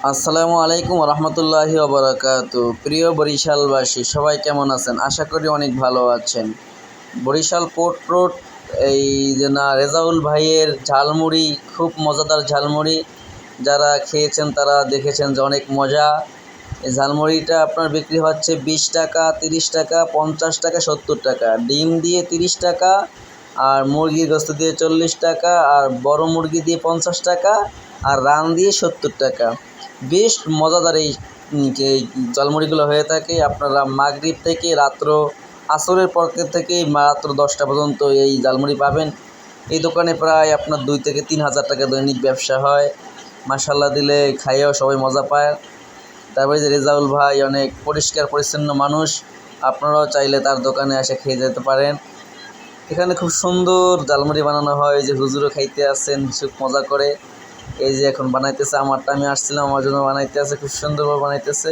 আসসালামু আলাইকুম রহমতুল্লাহি ওবরাকাতু। প্রিয় বরিশালবাসী সবাই কেমন আছেন? আশা করি অনেক ভালো আছেন। বরিশাল পোর্ট রোড এই যে না রেজাউল ভাইয়ের ঝালমুড়ি, খুব মজাদার ঝালমুড়ি। যারা খেয়েছেন তারা দেখেছেন যে অনেক মজা। এই ঝালমুড়িটা আপনার বিক্রি হচ্ছে 20 টাকা, 30 টাকা, 50 টাকা, 70 টাকা। ডিম দিয়ে 30 টাকা, আর মুরগির গোস্ত দিয়ে 40 টাকা, আর বড় মুরগি দিয়ে 50 টাকা, আর রান দিয়ে 70 টাকা। বেশ মজাদার এই এই ঝালমুড়িগুলো হয়ে থাকে। আপনারা মাগরিব থেকে রাত্র আসরের পর থেকে মাত্র 10টা পর্যন্ত এই ঝালমুড়ি পাবেন। এই দোকানে প্রায় আপনার 2 থেকে 3 হাজার টাকা দৈনিক ব্যবসা হয়। মাশাল্লাহ দিলে খাইয়েও সবাই মজা পায়। তারপরে যে রেজাউল ভাই অনেক পরিষ্কার পরিচ্ছন্ন মানুষ, আপনারাও চাইলে তার দোকানে এসে খেয়ে যেতে পারেন। এখানে খুব সুন্দর ঝালমুড়ি বানানো হয়। এই যে হুজুরও খাইতে আসেন খুব মজা করে। এই যে এখন বানাইতেছে, আমারটা আমি আসছিলাম, আমার জন্য বানাইতে আছে, খুব সুন্দরভাবে বানাইতেছে।